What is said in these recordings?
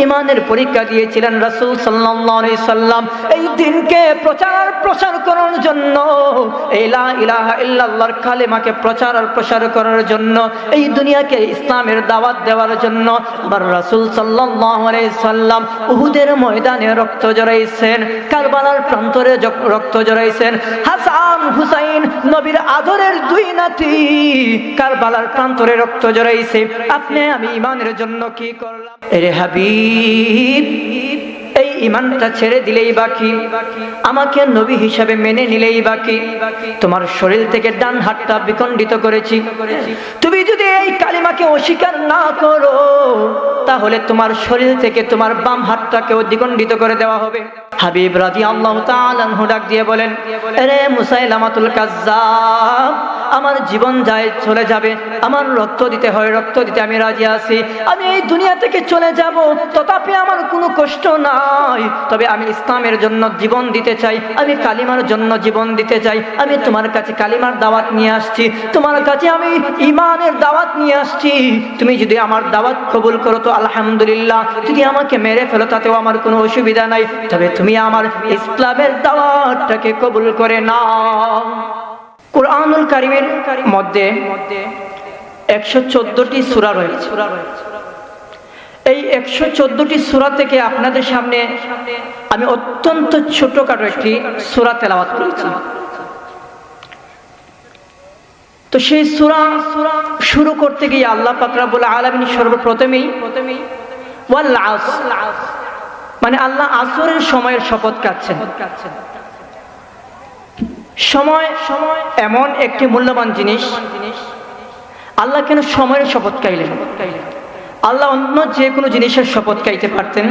ইমানের পরীক্ষা দিয়েছিলেন রাসূল সাল্লাল্লাহু আলাইহি সাল্লাম এই দিনকে প্রচার করার জন্য, এই লা ইলাহা ইল্লাল্লাহর কালেমাকে প্রচার করার জন্য, এই দুনিয়াকে ইসলামের দাওয়াত দেওয়ার জন্য আমার রাসূল সাল্লাল্লাহু আলাইহি সাল্লাম উহুদের ময়দানে রক্ত ঝরাইছেন, কারবালার প্রান্তরে রক্ত ঝরাইছেন। হাসান হুসাইন নবীর আদরের দুই নাতি কারবালার প্রান্তরে রক্ত ঝরাইছে। আপনি আমি ইমানের জন্য কি করলাম? এরে হাবিব, এই ইমানটা ছেড়ে দিলেই বাকি, আমাকে নবী হিসাবে মেনে নিলেই বাকি। তোমার শরীর থেকে ডান হাতটা বিখণ্ডিত করেছি, তুমি যদি এই কালিমাকে অস্বীকার না করো তাহলে তোমার শরীর থেকে তোমার বাম হাতটাকেও দ্বিখণ্ডিত করে দেওয়া হবে। হাবিব রাদিয়াল্লাহু তাআলা আনহু ডাক দিয়ে বলেন, আরে মুসাইলামাতুল কাজ্জাব, আমার জীবন যায় চলে যাবে, আমার রক্ত দিতে হয়, রক্ত দিতে আমি রাজি আছি, আমি এই দুনিয়া থেকে চলে যাব, তথাপি আমার কোনো কষ্ট নাই, তবে আমি ইসলামের জন্য জীবন দিতে চাই, আমি কালিমার জন্য জীবন দিতে চাই। আমি তোমার কাছে কালিমার দাওয়াত নিয়ে আসছি, তোমার কাছে আমি ইমানের দাওয়াত নিয়ে আসছি, তুমি যদি আমার দাওয়াত কবুল করো তো আলহামদুলিল্লাহ, যদি আমাকে মেরে ফেলো তাতেও আমার কোনো অসুবিধা নাই, তবে তুমি আমার ইসলামের দাওয়াতটাকে কবুল করে নাও। কুরআনুল কারীমের মধ্যে 114টি সূরা রয়েছে। এই 114টি সূরা থেকে আপনাদের সামনে আমি অত্যন্ত ছোটখাটো একটি সূরা তেলাওয়াত করেছি। তো সেই সূরা শুরু করতে গিয়ে আল্লাহ পাক রব্বুল আলামিন সর্বপ্রথমেই ওয়াল আসর, মানে আল্লাহ আসরের সময়ের শপথ কাটছেন। সময় এমন একটি মূল্যবান জিনিস, আল্লাহ কেন সময়ের শপথ খাইলেন? আল্লাহ অন্য যে কোনো জিনিসের শপথ খাইতে পারতেন।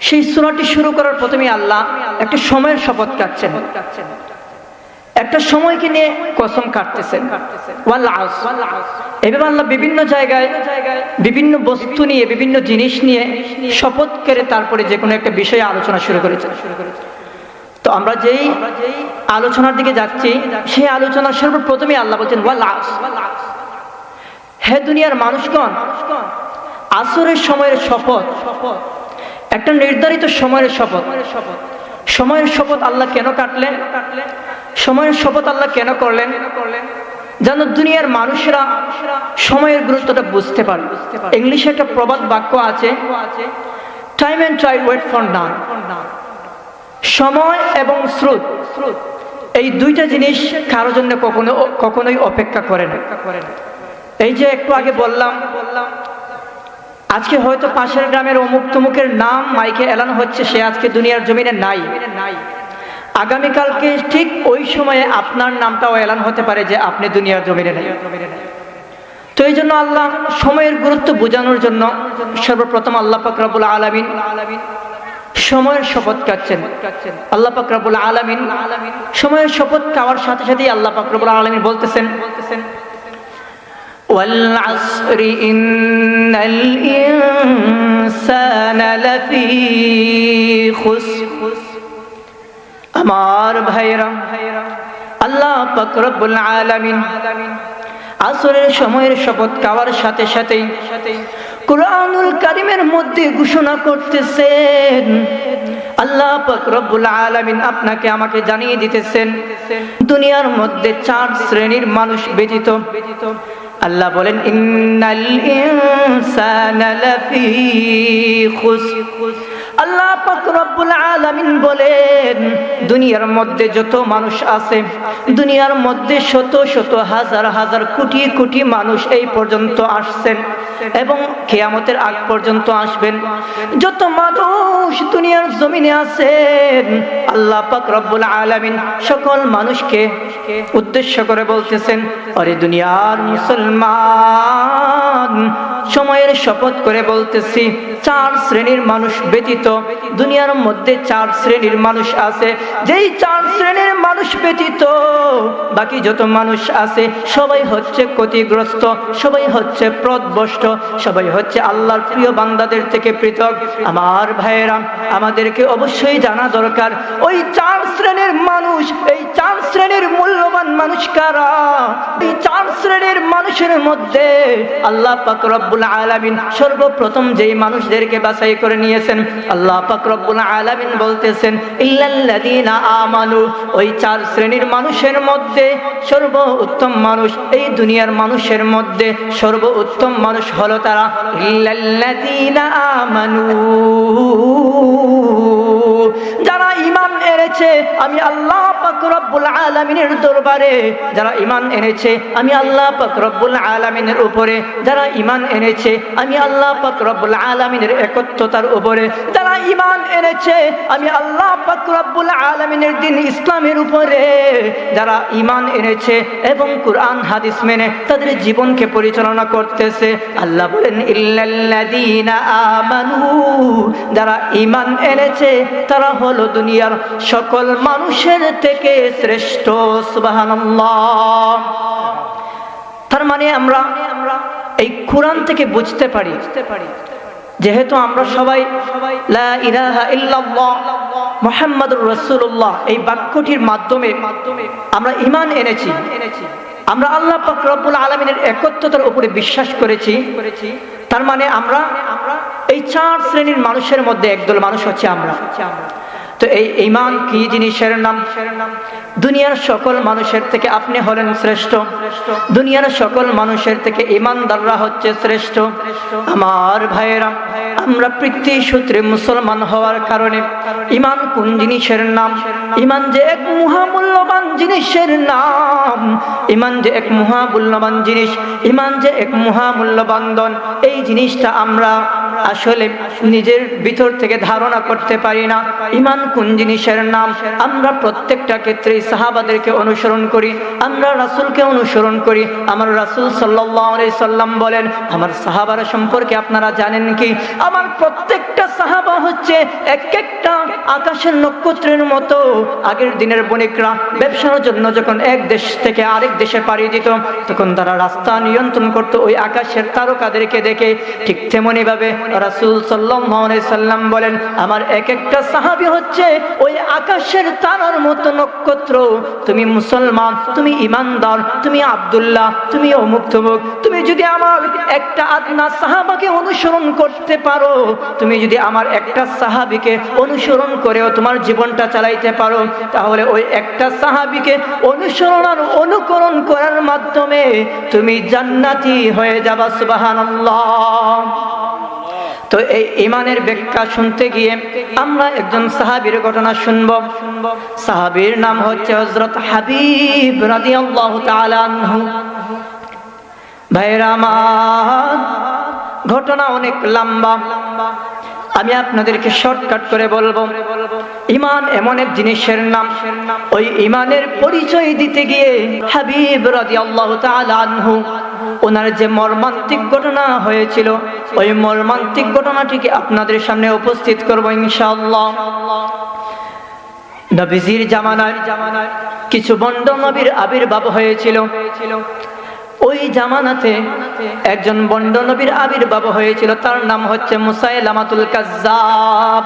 সেই সূরাটি শুরু করার প্রথমে আল্লাহ একটা সময়ের শপথ কাটছেন, একটা সময়কে নিয়ে কসম কাটতেছেন। ওয়াল আসর, এভাবে আল্লাহ বিভিন্ন জায়গায় বিভিন্ন বস্তু নিয়ে, বিভিন্ন জিনিস নিয়ে শপথ করে তারপরে যে কোনো একটা বিষয়ে আলোচনা শুরু করেছেন। তো আমরা যেই আলোচনার দিকে যাচ্ছি, সেই আলোচনা সর্বপ্রথমে আল্লাহ বলছেন ওয়াল আসর, হে দুনিয়ার মানুষগণ, আসরের সময়ের শপথ, একটা নির্ধারিত সময়ের শপথ। সময়ের শপথ আল্লাহ কেন কাটলেন? সময়ের শপথ আল্লাহ কেন করলেন? যেন দুনিয়ার মানুষরা সময়ের গুরুত্বটা বুঝতে পারে। ইংলিশে একটা প্রবাদ বাক্য আছে, time and tide wait for none. সময় এবং স্রোত, এই দুইটা জিনিস কারোর জন্য কখনোই অপেক্ষা করে না। এই যে একটু আগে বললাম, আজকে হয়তো পাশের গ্রামের অমুক তমুকের নাম মাইকে এলান হচ্ছে, সে আজকে দুনিয়ার জমিনে নাই। আগামীকালকে ঠিক ওই সময়ে আপনার নামটাও এলান হতে পারে যে আপনি দুনিয়ার জমিনে নাই। তো এই জন্য আল্লাহ সময়ের গুরুত্ব বোঝানোর জন্য সর্বপ্রথম আল্লাহ পাক রব্বুল আলামিন সময়ের শপথ কাটছেন। আল্লাহ পাক রব্বুল আলামিন সময়ের শপথ খাওয়ার সাথে সাথেই আল্লাহ পাক রব্বুল আলামিন বলতেছেন ওয়াল আসরি ইন্নাল ইনসানা লাফি খুসর। আমার ভাইরা, আল্লাহ পাক রব্বুল আলামিন আসরের সময়ের শপথ খাওয়ার সাথে সাথেই কুরআনুল কারীমের মধ্যে ঘোষণা করতেছেন, আল্লাহ পাক রব্বুল আলামিন আপনাকে আমাকে জানিয়ে দিতেছেন দুনিয়ার মধ্যে 4 শ্রেণীর মানুষ ব্যতীত আল্লাহ বলেন ইন্নাল ইনসানা লাফি খুসর। আল্লাহ পাক রব্বুল আলামিন বলেন দুনিয়ার মধ্যে যত মানুষ আছে, দুনিয়ার মধ্যে শত শত হাজার হাজার কোটি কোটি মানুষ এই পর্যন্ত আসছেন এবং কিয়ামতের আগ পর্যন্ত আসবেন। যত মানুষ দুনিয়ার জমিনে আছেন, আল্লাহ পাক রব্বুল আলামিন সকল মানুষকে উদ্দেশ্য করে বলতেছেন, আরে দুনিয়ার মুসলমান, সময়ের শপথ করে বলতেছি 4 শ্রেণীর মানুষ ব্যতীত দুনিয়ার মধ্যে 4 শ্রেণীর মানুষ আছে, যেই 4 শ্রেণীর মানুষ ব্যতীত বাকি যত মানুষ আছে সবাই হচ্ছে ক্ষতিগ্রস্ত, সবাই হচ্ছে পথভ্রষ্ট, সবাই হচ্ছে আল্লাহর প্রিয় বান্দাদের থেকে পৃথক। আমার ভাইয়েরা, আমাদেরকে অবশ্যই জানা দরকার ওই 4 শ্রেণীর মানুষ, এই 4 শ্রেণীর মূল্যবান মানুষ কারা? এই 4 শ্রেণীর মানুষের মধ্যে আল্লাহ পাক রব্বুল আলামিন সর্বপ্রথম যেই মানুষদেরকে বাছাই করে নিয়েছেন, আল্লাহ পাক রব্বুল আলামিন বলতেছেন ইল্লাল্লাযীনা আমানু। ওই 4 শ্রেণীর মানুষের মধ্যে সর্বোত্তম মানুষ, এই দুনিয়ার মানুষের মধ্যে সর্বোত্তম মানুষ হলো তারা ইল্লাল্লাযীনা আমানু, যারা ঈমান এনেছে আমি আল্লাহ পাক রব্বুল আলামিনের দরবারে, যারা ঈমান এনেছে আমি আল্লাহ পাক রব্বুল আলামিনের উপরে, যারা ঈমান এনেছে আমি আল্লাহ পাক রব্বুল আলামিনের একত্বতার উপরে, যারা ঈমান এনেছে আমি আল্লাহ পাক রব্বুল আলামিনের দ্বীন ইসলামের উপরে, যারা ঈমান এনেছে এবং কুরআন হাদিস মেনে তাদের জীবনকে পরিচালনা করতেছে। আল্লাহ বলেন ইল্লাল্লাযীনা আমানু, যারা ঈমান এনেছে তারা হলো দুনিয়ার সকল মানুষের থেকে শ্রেষ্ঠ। সুবহানাল্লাহ। তার মানে আমরা এই কোরআন থেকে বুঝতে পারি, যেহেতু আমরা সবাই লা ইলাহা ইল্লাল্লাহ মুহাম্মাদুর রাসূলুল্লাহ এই বাক্যটির মাধ্যমে আমরা ঈমান এনেছি, আমরা আল্লাহ পাক রব্বুল আলামিনের একত্বতার উপরে বিশ্বাস করেছি, তার মানে আমরা এই 4 শ্রেণীর মানুষের মধ্যে একদল মানুষ হচ্ছে আমরা। তো এই ঈমান কি জিনিসের নাম? দুনিয়ার সকল মানুষের থেকে আপনি হলেন শ্রেষ্ঠ, দুনিয়ার সকল মানুষের থেকে ঈমানদাররা হচ্ছে শ্রেষ্ঠ। আমার ভাইয়েরা, আমরা পিতৃ সূত্রে মুসলমান হওয়ার কারণে ঈমান কোন জিনিসের নাম? ঈমান যে এক মহামূল্যবান জিনিসের নাম, ঈমান যে এক মহামূল্যবান জিনিস, ঈমান যে এক মহামূল্যবান ধন, এই জিনিসটা আমরা আসলে নিজের ভিতর থেকে ধারণা করতে পারি না। ঈমান কোন জিনিসের নাম? আমরা প্রত্যেকটা ক্ষেত্রে সাহাবাদেরকে অনুসরণ করি, আমরা রাসূলকে অনুসরণ করি। আমার রাসূল সাল্লাল্লাহু আলাইহি সাল্লাম বলেন, আমার সাহাবারা সম্পর্কে আপনারা জানেন কি? আমার প্রত্যেকটা সাহাবা হচ্ছে এক একটা আকাশের নক্ষত্রের মতো। আগের দিনের বণিকরা ব্যবসার জন্য যখন এক দেশ থেকে আরেক দেশে পাড়ি দিত, তখন তারা রাস্তা নিয়ন্ত্রণ করত ওই আকাশের তারকাদেরকে দেখে। ঠিক তেমনি ভাবে রাসূল সাল্লাল্লাহু আলাইহি সাল্লাম বলেন, আমার এক একটা সাহাবী হচ্ছে ওই আকাশের তারার মতো নক্ষত্র। তুমি মুসলমান, তুমি ঈমানদার, তুমি আব্দুল্লাহ, তুমি অমুক তমুক, তুমি যদি আমার একটা আদনা সাহাবাকে অনুসরণ করতে পারো, তুমি যদি আমার একটা সাহাবীকে অনুসরণ করেও তোমার জীবনটা চালাইতে পারো, তাহলে ওই একটা সাহাবীকে অনুসরণ আর অনুকরণ করার মাধ্যমে তুমি জান্নাতি হয়ে যাবা। সুবহানাল্লাহ। তো এই ঈমানের ব্যাখ্যা শুনতে গিয়ে আমরা একজন সাহাবীর ঘটনা শুনব। সাহাবীর নাম হচ্ছে হযরত হাবিব রাদিয়াল্লাহু তাআলা আনহু। ভাইরা আমার, ঘটনা অনেক লম্বা, আমি আপনাদেরকে শর্টকাট করে বলবো। ঈমান এমন এক জিনিসের নাম, ওই ঈমানের পরিচয় দিতে গিয়ে হাবিব রাদিয়াল্লাহু তাআলা আনহু ওনার যে মর্মান্তিক ঘটনা হয়েছিল, ওই মর্মান্তিক ঘটনাটিকে আপনাদের সামনে উপস্থিত করব ইনশাআল্লাহ। নবীজির জামানায় কিছু ভণ্ড নবীর আবির্ভাব হয়েছিল। ওই জামানাতে একজন ভণ্ড নবীর আবির্ভাব হয়েছিল, তার নাম হচ্ছে মুসাইলামাতুল কাজ্জাব।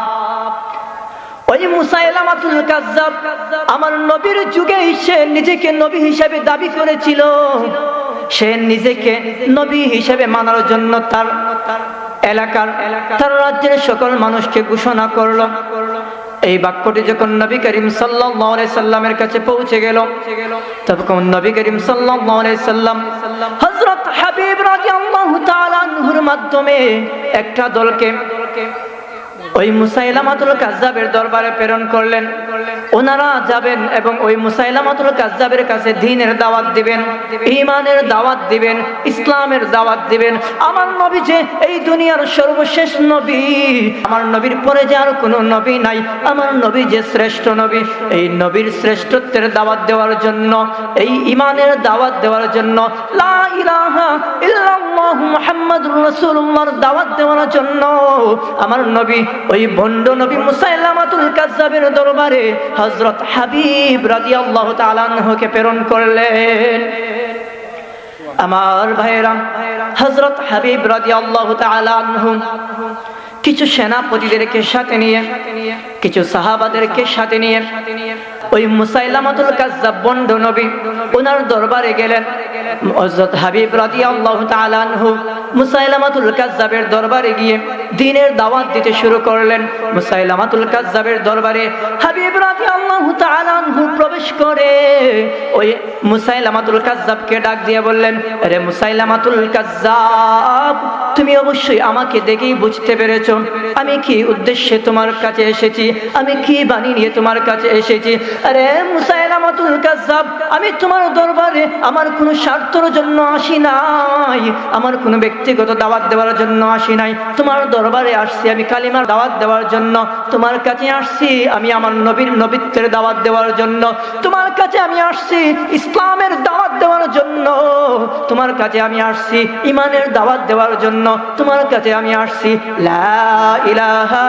ওই মুসাইলামাতুল কাজ্জাব আমার নবীর যুগে সে নিজেকে নবী হিসেবে দাবি করেছিল। সে নিজেকে নবী হিসেবে মানার জন্য তার এলাকার, তার রাজ্যের সকল মানুষকে ঘোষণা করলো। এই বাক্যটি যখন নবী করিম সাল্লাল্লাহু আলাইহি সাল্লামের কাছে পৌঁছে গেল, তখন নবী করিম সাল্লাল্লাহু আলাইহি সাল্লাম হযরত হাবিব রাদিয়াল্লাহু তাআলা আনহুর মাধ্যমে একটা দলকে ওই মুসাইলামাতুল কাজ্জাবের দরবারে প্রেরণ করলেন। ওনারা যাবেন এবং ওই মুসাইলামাতুল কাজ্জাবের কাছে দ্বীনের দাওয়াত দিবেন, ঈমানের দাওয়াত দিবেন, ইসলামের দাওয়াত দিবেন। আমার নবী যে এই দুনিয়ার সর্বশেষ নবী, আমার নবীর পরে যে আর কোনো নবী নাই, আমার নবী যে শ্রেষ্ঠ নবী, এই নবীর শ্রেষ্ঠত্বের দাওয়াত দেওয়ার জন্য, এই ঈমানের দাওয়াত দেওয়ার জন্য, লা ইলাহা ইল্লাল্লাহ মুহাম্মাদুর রাসূলুল্লাহর দাওয়াত দেওয়ার জন্য আমার নবী ওই ভণ্ড নবী মুসাইলামাতুল কাজ্জাবের দরবারে হযরত হাবিব রাদিয়াল্লাহু তাআলা আনহুকে প্রেরণ করলেন। আমার ভাইরা, হযরত হাবিব রাদিয়াল্লাহু তাআলা আনহু কিছু সেনাপতিদেরকে সাথে নিয়ে, কিছু সাহাবাদেরকে সাথে নিয়ে ওই মুসাইলামাতুল কাজ্জাব বন্ড নবী ওনার দরবারে গেলেন। হযরত হাবিব রাদিয়াল্লাহু তাআলা আনহু মুসাইলামাতুল কাজ্জাবের দরবারে গিয়ে দ্বীনের দাওয়াত দিতে শুরু করলেন। মুসাইলামাতুল কাজ্জাবের দরবারে হাবিব রাদিয়াল্লাহু তাআলা আনহু প্রবেশ করে ওই মুসাইলামাতুল কাজ্জাবকে ডাক দিয়ে বললেন, আরে মুসাইলামাতুল কাজ্জাব, তুমি অবশ্যই আমাকে দেখেই বুঝতে পেরেছো আমি কি উদ্দেশ্যে তোমার কাছে এসেছি, আমি কি বাণী নিয়ে তোমার কাছে এসেছি। আরে মুসাইলামাতুল কাজ্জাব, আমি তোমার দরবারে আমার কোনো স্বার্থের জন্য আসি নাই, আমার কোনো ব্যক্তিগত দাওয়াত দেওয়ার জন্য আসি নাই। তোমার দরবারে আসছি আমি কালিমার দাওয়াত দেওয়ার জন্য, তোমার কাছে আসছি আমি আমার নবীর নবীত্বের দাওয়াত দেওয়ার জন্য, তোমার কাছে আমি আসছি ইসলামের দাওয়াত দেওয়ার জন্য, তোমার কাছে আমি আসছি ঈমানের দাওয়াত দেওয়ার জন্য, তোমার কাছে আমি আসছি লা ইলাহা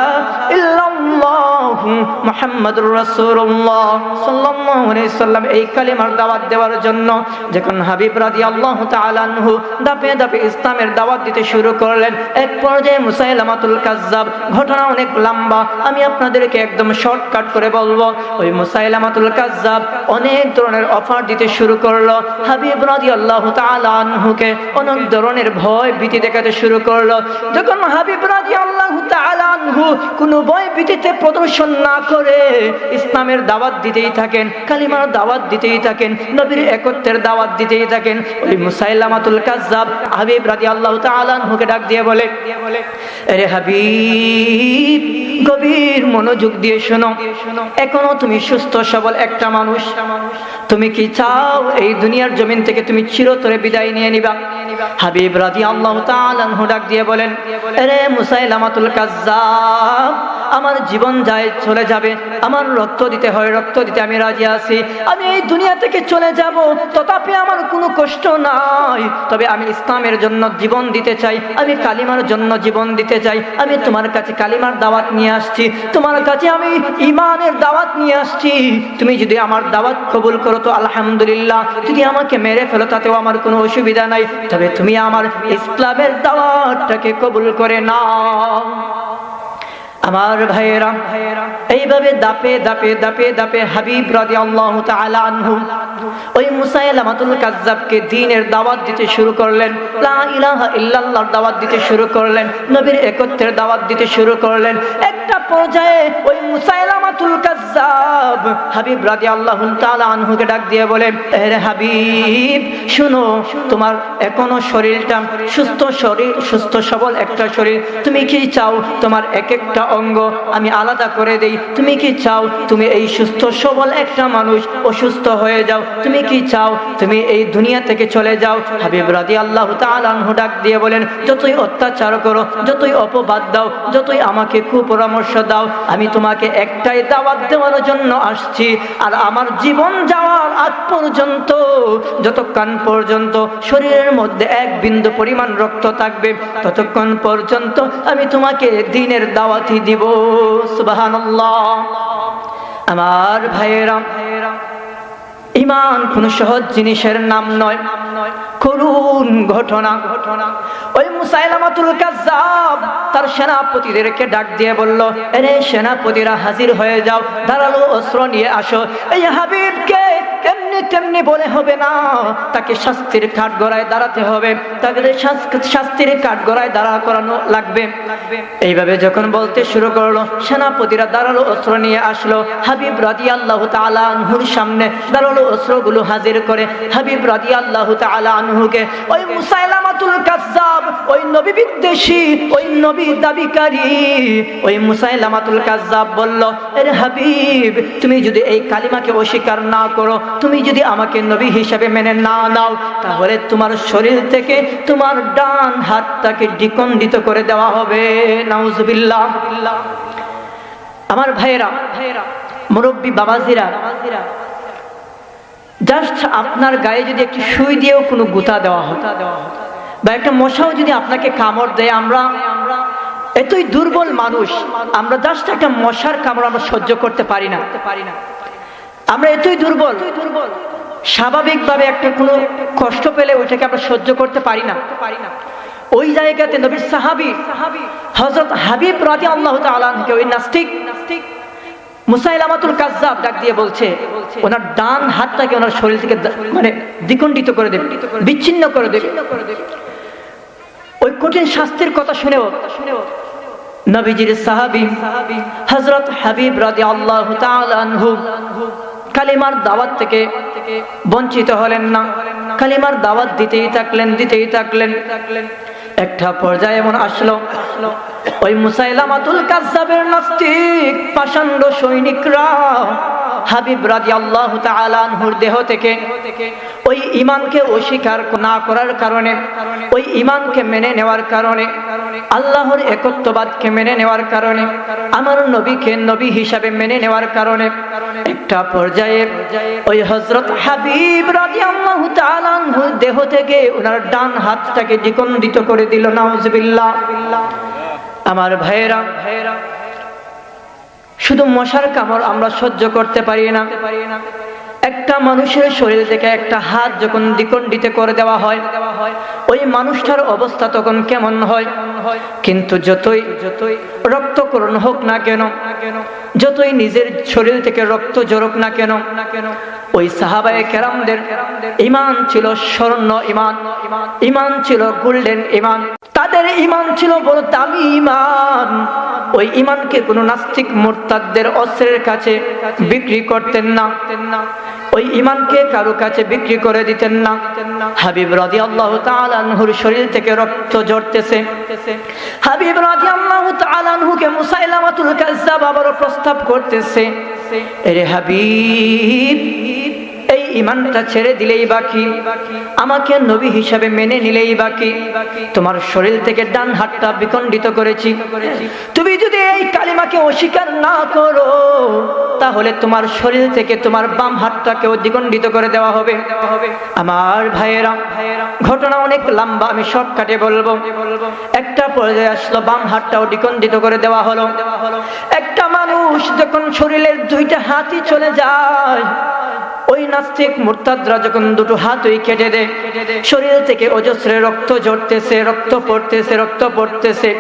ইল্লাল্লাহু মুহাম্মাদুর রাসূলুল্লাহ সাল্লাল্লাহু আলাইহি সাল্লাম এই কালিমার দাওয়াত দেওয়ার জন্য। যখন হাবিব রাদিয়াল্লাহু তাআলা আনহু দাপে দাপে ইসলামের দাওয়াত দিতে শুরু করলেন, এক পর্যায়ে মুসাইলামাতুল কাজ্জাব, ঘটনা অনেক লম্বা, আমি আপনাদেরকে একদম শর্টকাট করে বলবো। ওই মুসাইলামাতুল কাজ্জাব অনেক ধরনের অফার দিতে শুরু করলো। হাবিব রাদিয়াল্লাহু তাআলা আনহুকে অনেক ধরনের ভয় ভীতি দেখাতে শুরু করলো। যখন হাবিব রাদিয়াল্লাহু তাআলা আনহু কোনো ভয় ভীতিতে প্রদর্শন না করে ইসলামের দাওয়াত দিতেই থাকেন, কালিমার দাওয়াত দিতেই থাকেন, নবীর একত্বের দাওয়াত দিতেই থাকেন, ওই মুসাইলামাতুল কাজ্জাব হাবিব রাদিয়াল্লাহু তাআলা আনহুকে ডাক দিয়ে বলে, আরে হাবিব, গভীর মনোযোগ দিয়ে শোনো, এখনো তুমি সুস্থ সবল একটা মানুষ, তুমি কি চাও এই দুনিয়ার জমিন থেকে তুমি চিরতরে বিদায় নিয়ে নিবা? হাবিব রাদিয়াল্লাহু তাআলা আনহু ডাক দিয়ে বলেন, আরে মুসাইলামাতুল কাজ্জাব, আমার জীবন যায় চলে যাবে, আমার রক্ত দিতে হয় রক্ত দিতে আমি রাজি আছি, আমি এই দুনিয়া থেকে চলে যাব, তথাপি আমার কোনো কষ্ট নাই, তবে আমি ইসলামের জন্য জীবন দিতে চাই, আমি কালিমার জন্য জীবন দিতে চাই, আমি তোমার কাছে কালিমার দাওয়াত নিয়ে আসছি, তোমার কাছে আমি ঈমানের দাওয়াত নিয়ে আসছি, তুমি যদি আমার দাওয়াত কবুল করো তো আলহামদুলিল্লাহ, যদি আমাকে মেরে ফেলো তাতেও আমার কোনো অসুবিধা নাই, তবে তুমি আমার ইসলামের দাওয়াতটাকে কবুল করে নাও। আমার ভাইয়েরা, এইভাবে দাপে দাপে দাপে দাপে হাবিব রাদিয়াল্লাহু তাআলা আনহু ওই মুসাইলামাতুল কাজ্জাবকে দ্বীনের দাওয়াত দিতে শুরু করলেন, লা ইলাহা ইল্লাল্লাহর দাওয়াত দিতে শুরু করলেন, নবীর একত্বের দাওয়াত দিতে শুরু করলেন। একটা পর্যায়ে ওই মুসাইলামাতুল কাজ্জাব হাবিব রাদিয়াল্লাহু তাআলা আনহুকে ডাক দিয়ে বলে, হে হাবিব, শুনো, তোমার এখনো শরীরটা সুস্থ, শরীর সুস্থ সবল একটা শরীর, তুমি কি চাও তোমার এক একটা অঙ্গ আমি আলাদা করে দেই? তুমি কি চাও তুমি এই সুস্থ সবল একটা মানুষ অসুস্থ হয়ে যাও? তুমি কি চাও তুমি এই দুনিয়া থেকে চলে যাও? হাবিব রাদিয়াল্লাহু তাআলা আনহু ডাক দিয়ে বলেন, যতই অত্যাচার করো, যতই অপবাদ দাও, যতই আমাকে কুপরামর্শ দাও, আমি তোমাকে একটাই দাওয়াত দেওয়ার জন্য আসছি, আর আমার জীবন যাওয়ার আগ পর্যন্ত, যতক্ষণ পর্যন্ত শরীরের মধ্যে এক বিন্দু পরিমাণ রক্ত থাকবে, ততক্ষণ পর্যন্ত আমি তোমাকে দ্বীনের দাওয়াতই দিব। সুবহানাল্লাহ। আমার ভাইয়েরা, ঈমান কোন সহজ জিনিসের নাম নয়, করুণ ঘটনা। ওই মুসাইলামাতুল কাজ্জাব তার সেনাপতিদেরকে ডাক দিয়ে বলল, আরে সেনাপতিরা হাজির হয়ে যাও, ধারালো অস্ত্র নিয়ে আসো। এই হাবিবকে এমনি তেমনি বলে হবে না, তাকে শাস্তির কাঠগড়ায় দাঁড়াতে হবে, তাকে শাস্তির কাঠগড়ায় দাঁড়া করানো লাগবে। এইভাবে যখন বলতে শুরু করলো, সেনাপতিরা ধারালো অস্ত্র নিয়ে আসলো। হাবিব রাদিয়াল্লাহু তাআলা আনহুর সামনে ধারালো অস্ত্রগুলো হাজির করে হাবিব রাদিয়াল্লাহু তাআলা আনহুকে ওই মুসাইলামাতুল কাজ্জাব, ওই নবী বিদ্বেষী, ওই নবী দাবিকারী ওই মুসাইলামাতুল কাজ্জাব বলল, আরে হাবিব, তুমি যদি এই কালিমাকে অস্বীকার না করো, তুমি যদি আমাকে নবী হিসেবে মেনে না নাও, তাহলে তোমার শরীর থেকে তোমার ডান হাতটাকে দ্বিখণ্ডিত করে দেওয়া হবে। নাউজুবিল্লাহ। আমার ভাইয়েরা, মুরব্বী বাবাজিরা, জাস্ট আপনার গায়ে যদি একটু সুই দিয়েও কোনো গুঁতা দেওয়া হয়, বা একটা মশাও যদি আপনাকে কামড় দেয়, আমরা এতই দুর্বল মানুষ, আমরা জাস্ট একটা মশার কামড় আমরা সহ্য করতে পারি না। আমরা এতই দুর্বল, স্বাভাবিকভাবে একটা কোনো কষ্ট পেলে ওইটাকে আমরা সহ্য করতে পারি না। ওই জায়গাতে নবীর সাহাবী হযরত হাবিব রাদিয়াল্লাহু তাআলা আনহুকে ওই নাস্তিক মুসাইলামাতুল কাজ্জাব ডাক দিয়ে বলছে ওনার ডান হাতটাকে ওনার শরীর থেকে মানে দ্বিখণ্ডিত করে দেবে, বিচ্ছিন্ন করে দেবে। ওই কঠিন শাস্তির কথা শুনেও নবীজির সাহাবী হযরত হাবিব রাদিয়াল্লাহু তাআলা আনহু কালিমার দাওয়াত থেকে বঞ্চিত হলেন না, কালিমার দাওয়াত দিতেই থাকলেন। একটা পর্যায়ে এমন আসলো, ওই মুসাইলামাতুল কাজ্জাবের নাস্তিক পাষণ্ড সৈনিকরা হাবিব রাদিয়াল্লাহু তাআলা আনহুর দেহ থেকে ওই ঈমানকে অস্বীকার না করার কারণে, ওই ঈমানকে মেনে নেওয়ার কারণে, আল্লাহর একত্ববাদকে মেনে নেওয়ার কারণে, আমার নবীকে নবী হিসাবে মেনে নেওয়ার কারণে একটা পর্যায়ে ওই হযরত হাবিব রাদিয়াল্লাহু তাআলা আনহুর দেহ থেকে ওনার ডান হাতটাকে দ্বিখণ্ডিত করে দিল। নাউজুবিল্লাহ। আমার ভাইয়েরা, শুধু মশার কামড় আমরা সহ্য করতে পারি না, একটা মানুষের শরীর থেকে একটা হাত যখন দ্বিখণ্ডিত করে দেওয়া হয় ওই মানুষটার অবস্থা তখন কেমন হয়। কিন্তু যতই রক্তক্ষরণ হোক না কেন, যতই নিজের শরীর থেকে রক্ত ঝরুক না কেন, ওই সাহাবায়ে কেরামদের ঈমান ছিল স্বর্ণ ঈমান, ঈমান ছিল গোল্ডেন ঈমান, তাদের ঈমান ছিল বড় দামি ঈমান। ওই ঈমানকে কোনো নাস্তিক মুরতাদদের অস্ত্রের কাছে বিক্রি করতেন না, ওই ঈমানকে কারো কাছে বিক্রি করে দিতেন না। হাবিব রাদিয়াল্লাহু তাআলা আনহুর শরীর থেকে রক্ত ঝরতেছে, হাবিব রাদিয়াল্লাহু তাআলা আনহুকে মুসাইলামাতুল কাজ্জাব আবার প্রস্তাব করতেছে, এরে হাবিব, এই ঈমানটা ছেড়ে দিলেই বাকি, আমাকে নবী হিসাবে মেনে নিলেই বাকি, তোমার শরীর থেকে ডান হাতটা বিখণ্ডিত করেছি, তুমি যদি এই কালিমাকে অস্বীকার না করো তাহলে তোমার শরীর থেকে তোমার বাম হাতটাকেও দ্বিখণ্ডিত করে দেওয়া হবে। আমার ভাইয়েরা, ঘটনা অনেক লম্বা, আমি শর্টকাটে বলবো। একটা পর্যায়ে আসলো, বাম হাতটাও দ্বিখণ্ডিত করে দেওয়া হলো। একটা মানুষ যখন শরীরের দুইটা হাতই চলে যায়, ওই নাস্তিক মুরতাদরা যখন দুটো হাতই কেটে দেয়, শরীর থেকে অজস্র রক্ত ঝরতেছে, রক্ত পড়তেছে।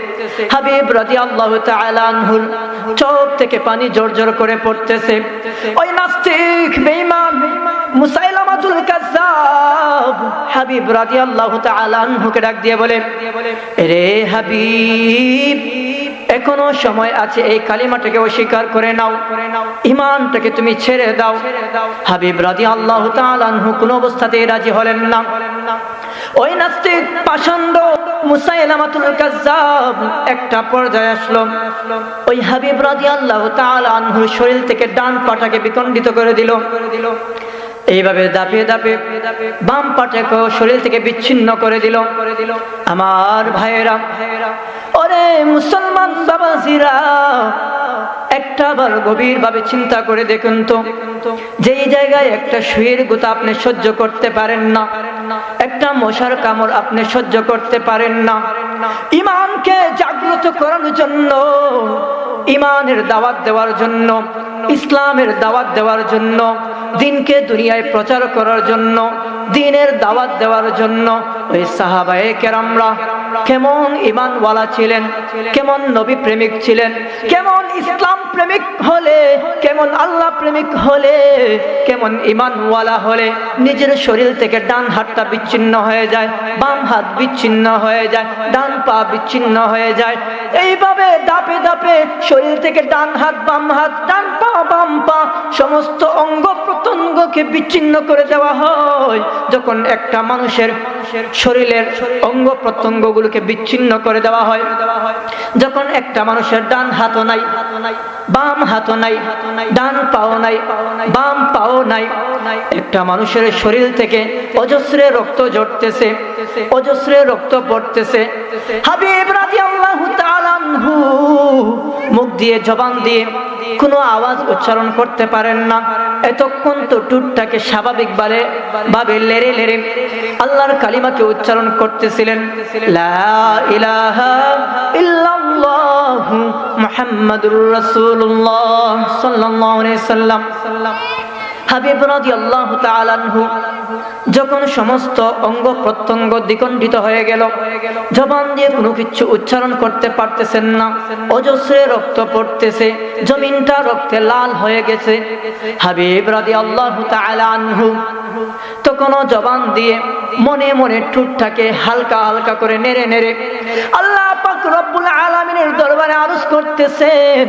হাবিব রাদিয়াল্লাহু তাআলা আনহুর চোখ থেকে পানি জোর করে পড়তেছে। ওই নাস্তিক বেঈমান মুসাইলামাতুল কাজ্জাব হাবিব রাদিয়াল্লাহু তাআলা আনহুকে ডাক দিয়ে বলে, রে হাবিব, এখনো সময় আছে, এই কালিমাটাকে অস্বীকার করে নাও, ঈমানটাকে তুমি ছেড়ে দাও। হাবিব রাদিয়াল্লাহু তাআলা আনহু কোন অবস্থাতেই রাজি হলেন না। ওই নাস্তিক পাষণ্ড মুসাইলামাতুল কাজ্জাব একটা পর্যায়ে আসলো, ওই হাবিব রাদিয়াল্লাহু তাআলা আনহুর শরীর থেকে ডান পাটাকে বিখণ্ডিত করে দিল। এইভাবে দাপিয়ে বাম পাটাকেও শরীর থেকে বিচ্ছিন্ন করে দিল। আমার ভাইয়েরা, ওরে মুসলমান বাবাজিরা, একটাবার গভীরভাবে চিন্তা করে দেখুন তো, যেই জায়গায় একটা সুইয়ের গুতা আপনি সহ্য করতে পারেন না, একটা মশার কামড় আপনি সহ্য করতে পারেন না, ঈমানকে জাগ্রত করার জন্য, ঈমানের দাওয়াত দেওয়ার জন্য, ইসলামের দাওয়াত দেওয়ার জন্য, দ্বীনকে দুনিয়ায় প্রচার করার জন্য, দ্বীনের দাওয়াত দেওয়ার জন্য ওই সাহাবায়ে কেরামরা কেমন ঈমানওয়ালা ছিলেন, কেমন নবী প্রেমিক ছিলেন, কেমন ইসলাম প্রেমিক হলে, কেমন আল্লাহ প্রেমিক হলে, কেমন ঈমানওয়ালা হলে নিজের শরীর থেকে ডান হাতটা বিচ্ছিন্ন হয়ে যায়, বাম হাত বিচ্ছিন্ন হয়ে যায়, ডান পা বিচ্ছিন্ন হয়ে যায়। এইভাবে দাপে শরীর থেকে ডান হাত, বাম হাত, ডান পা, বাম পা সমস্ত অঙ্গ প্রত্যঙ্গকে বিচ্ছিন্ন করে দেওয়া হয়। যখন একটা মানুষের শরীরের অঙ্গ প্রত্যঙ্গগুলোকে বিচ্ছিন্ন করে দেওয়া হয়, যখন একটা মানুষের ডান হাতও নাই, বাম হাতও নাই, ডান পাও নাই, বাম পাও নাই, একটা মানুষের শরীর থেকে অজস্র রক্ত ঝরতেছে, অজস্র রক্ত পড়তেছে। হাবিব রাদিয়াল্লাহু তাআলা আনহু মুখ দিয়ে, জবান দিয়ে কোনো আওয়াজ উচ্চারণ করতে পারেন না। এতক্ষণ তো টুটটাকে স্বাভাবিক ভাবে লেড়ে আল্লাহর কালিমাকে উচ্চারণ করতেছিলেন, লা ইলাহা ইল্লাল্লাহু মুহাম্মাদুর রাসূলুল্লাহ সাল্লাল্লাহু আলাইহি সাল্লাম। হাবিব রাদিয়াল্লাহু তাআলা আনহু যখন সমস্ত অঙ্গ প্রত্যঙ্গ দ্বিখণ্ডিত হয়ে গেল, জবান দিয়ে কোনো কিছু উচ্চারণ করতে পারতেছেন না, অজস্রে রক্ত পড়তেছে, জমিনটা রক্তে লাল হয়ে গেছে। হাবিব রাদিয়াল্লাহু তাআলা আনহু তখনও জবান দিয়ে মনে মনে ঠোঁটটাকে হালকা হালকা করে নেড়ে নেড়ে আল্লাহ পাক রব্বুল আলামিনের দরবারে আরজ করতেছেন,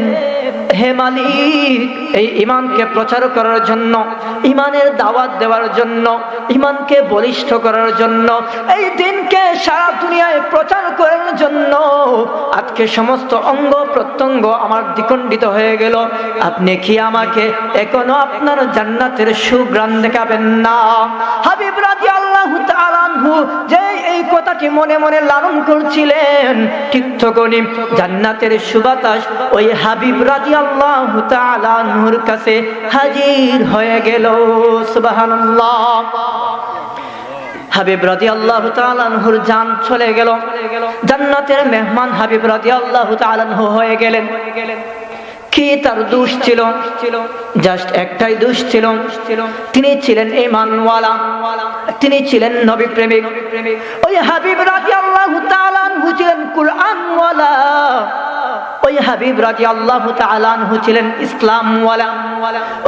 হে মালিক, এই ঈমানকে প্রচার করার জন্য, ঈমানের দাওয়াত দেওয়ার জন্য, ঈমানকে বলিষ্ঠ করার জন্য, এই দিনকে সারা দুনিয়ায় প্রচার করার জন্য আজকে সমস্ত অঙ্গ প্রত্যঙ্গ আমার দ্বিখণ্ডিত হয়ে গেল। আপনি কি আমাকে এখনো আপনার জান্নাতের সুঘ্রাণ দেখাবেন না? হাবিব রাদিয়াল্লাহু তাআলা আনহু যে এই কথাটি মনে মনে লালন করছিলেন, ঠিক তখনই জান্নাতের সুবাতাস ওই হাবিব রাদিয়াল্লাহু তাআলা আনহুর কাছে হাজির হয়ে গেল। সুবহানাল্লাহ। হাবিব রাদিয়াল্লাহু তাআলা আনহুর জান চলে গেল, জান্নাতের মেহমান হাবিব রাদিয়াল্লাহু তাআলা আনহু হয়ে গেলেন। কি তার দোষ ছিল? জাস্ট একটাই দোষ ছিল, তিনি ছিলেন ঈমানওয়ালা, তিনি ছিলেন নবী প্রেমিক। ওই হাবিব রাদিয়াল্লাহু তাআলা আনহু ছিলেন কুরআনওয়ালা, ওই হাবিব রাদিয়াল্লাহু তাআলা আনহু ছিলেন ইসলামওয়ালা,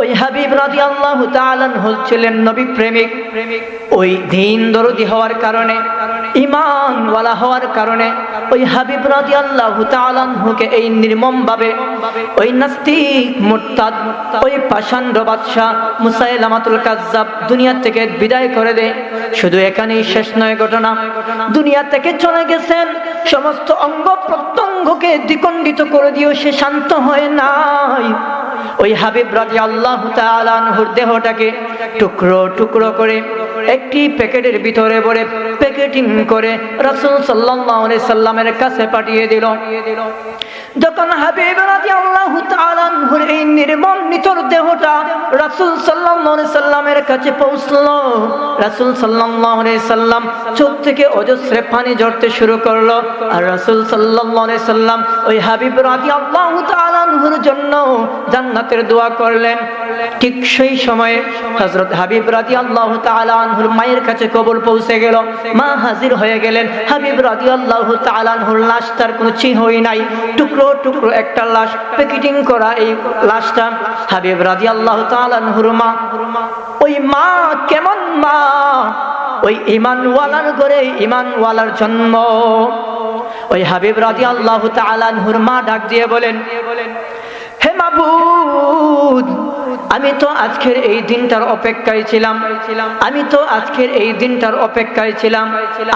ওই হাবিব রাদিয়াল্লাহু তাআলা আনহু ছিলেন নবী প্রেমিক। ওই দ্বীন দরদি হওয়ার কারণে, ঈমানওয়ালা হওয়ার কারণে ওই হাবিব রাদিয়াল্লাহু তাআলা আনহুকে এই নির্মমভাবে ওই নাস্তিক মুরতাদ, ওই পাষাণ্ড বাদশা মুসাইলামাতুল কাজ্জাব দুনিয়া থেকে বিদায় করে দেয়। শুধু এখানেই শেষ নয় ঘটনা, দুনিয়া থেকে চলে গেছেন, সমস্ত অঙ্গ প্রত্যঙ্গকে দ্বিখণ্ডিত করে দিয়েও সে শান্ত হয় নাই। ওই হাবিব রাদিয়াল্লাহু তাআলা আনহুর দেহটাকে টুকরো টুকরো করে একটি প্যাকেটের ভিতরে ভরে প্যাকেটিং করে রাসূল সাল্লাল্লাহু আলাইহি সাল্লামের কাছে পাঠিয়ে দিল। যখন হাবিব রাদিয়াল্লাহু তাআলা আনহুর এই নির্মম নিথর দেহটা রাসূল সাল্লাল্লাহু আলাইহি সাল্লামের কাছে পৌঁছলো, রাসূল সাল্লাল্লাহু আলাইহি সাল্লাম চোখ থেকে অজস্রে পানি ঝরতে শুরু করলো। আর রাসূল সাল্লাল্লাহু আলাইহি সাল্লাম ওই হাবিব রাদিয়াল্লাহু তাআলা আনহুর জন্য জান্নাতের দোয়া করলেন। ঠিক সেই সময়ে হযরত হাবিব রাদিয়াল্লাহু তাআলা আনহুর মায়ের কাছে কবর পৌঁছে গেল। মা হাজির হয়ে গেলেন। হাবিব রাদিয়াল্লাহু তাআলা আনহুর লাশটার কোনো চিহ্নই নাই, টুকরো টুকরো একটা লাশ, প্যাকেটিং করা এই লাশটা। হাবিব রাদিয়াল্লাহু তাআলা আনহুর মা, ওই মা কেমন মা? ওই ঈমানওয়ালার ঘরে ঈমানওয়ালার জন্ম। ওই হাবিব রাদিয়াল্লাহু তাআলা আনহুর মা ডাক দিয়ে বলেন, হে মাবুদ, আমি তো আজকের এই দিনটার অপেক্ষায় ছিলাম, আমি তো আজকের এই দিনটার অপেক্ষায় ছিলাম।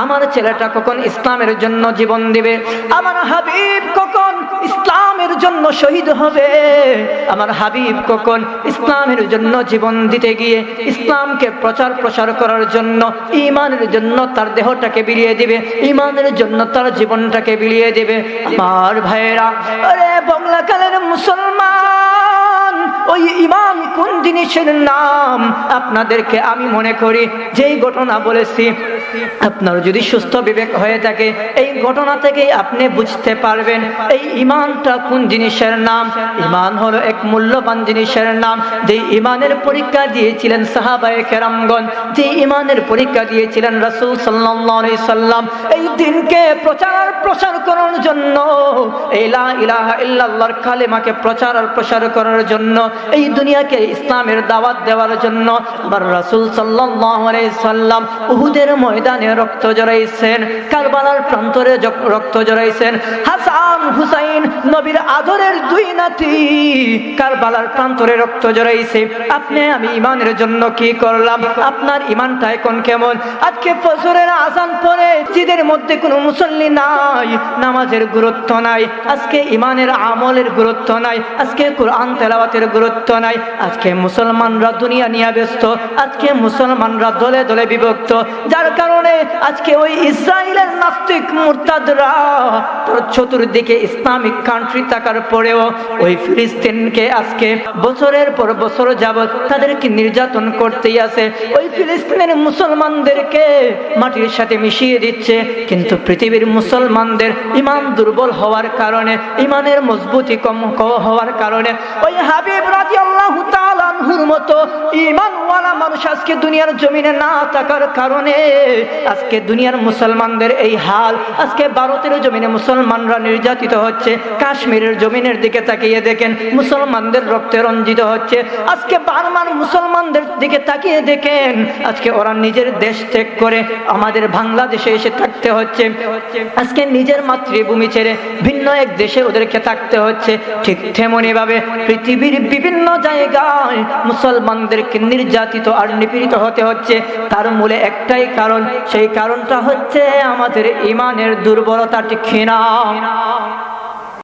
আমার ছেলেটা কখন ইসলামের জন্য জীবন দিবে, আমার হাবিব কখন ইসলামের জন্য শহীদ হবে, আমার হাবিব কখন ইসলামের জন্য জীবন দিতে গিয়ে ইসলামকে প্রসার করার জন্য, ঈমানের জন্য তার দেহটাকে বিলিয়ে দিবে, ঈমানের জন্য তার জীবনটাকে বিলিয়ে দিবে। আমার ভাইয়েরা, আরে বাংলাকালের মুসলমান, ওই ঈমান কোন জিনিসের নাম? আপনাদেরকে আমি মনে করি যেই ঘটনা বলেছি, আপনার যদি সুস্থ বিবেক হয়ে থাকে এই ঘটনা থেকে আপনি বুঝতে পারবেন এই ঈমানটা কোন জিনিসের নাম। ঈমান হলো এক মূল্যবান জিনিসের নাম, যে ঈমানের পরীক্ষা দিয়েছিলেন সাহাবায়ে কেরামগণ, যে ঈমানের পরীক্ষা দিয়েছিলেন রাসূল সাল্লাল্লাহু আলাইহি সাল্লাম। এই দিনকে প্রসার করার জন্য, এই লা ইলাহা ইল্লাল্লাহর কালেমাকে প্রসার করার জন্য, এই দুনিয়াকে ইসলামের দাওয়াত দেওয়ার জন্য আবার রাসূল সাল্লাল্লাহু আলাইহি সাল্লাম উহুদের ময়দানে রক্ত জড়াইছেন, কারবালার প্রান্তরে রক্ত জড়াইছেন। হাসান হুসাইন নবীর আদরের দুই নাতি কারবালার প্রান্তরে রক্ত জড়াইছে। আপনি আমি ঈমানের জন্য কি করলাম? আপনার ঈমানটা এখন কেমন? আজকে ফজরের আযান পড়ে মসজিদের মধ্যে কোনো মুসল্লি নাই, নামাজের গুরুত্ব নাই, আজকে ঈমানের আমলের গুরুত্ব নাই, আজকে কোরআন তেলাওয়াতের গুরুত্ব নাই। আজকে মুসলমানরা দুনিয়া নিয়ে ব্যস্ত, আজকে মুসলমানরা দলে দলে বিভক্ত, যার কারণে আজকে ওই ইসরায়েলের নাস্তিক মুরতাদরা তার চতুর্দিকে ইসলামিক কান্ট্রি থাকার পরেও ওই ফিলিস্তিনকে আজকে বছরের পর বছর যাবত তাদেরকে নির্যাতন করতেই আছে। ওই ফিলিস্তিনের মুসলমানদেরকে মাটির সাথে মিশিয়ে দিচ্ছে। কিন্তু পৃথিবীর মুসলমানদের ঈমান দুর্বল হওয়ার কারণে, ঈমানের মজবুতি কম হওয়ার কারণে ওই হাবিব রাদিয়াল্লাহু তাআলা আনহু বালুর মতো ঈমানওয়ালা মানুষ আজকে দুনিয়ার জমিনে না থাকার কারণে আজকে দুনিয়ার মুসলমানদের এই হাল। আজকে ভারতের জমিনে মুসলমানরা নির্যাতিত হচ্ছে, কাশ্মীরের জমিনের দিকে তাকিয়ে দেখেন মুসলমানদের রক্তে রঞ্জিত হচ্ছে। আজকে বার্মার মুসলমানদের দিকে তাকিয়ে দেখেন, আজকে ওরা নিজের দেশ ত্যাগ করে আমাদের বাংলাদেশে এসে থাকতে হচ্ছে। আজকে নিজের মাতৃভূমি ছেড়ে ভিন্ন এক দেশে ওদেরকে থাকতে হচ্ছে। ঠিক তেমনি ভাবে পৃথিবীর বিভিন্ন জায়গায় মুসলমানদেরকে নির্যাতিত আর নিপীড়িত হতে হচ্ছে। তার মূলে একটাই কারণ, সেই কারণটা হচ্ছে আমাদের ঈমানের দুর্বলতা। ঠিক না?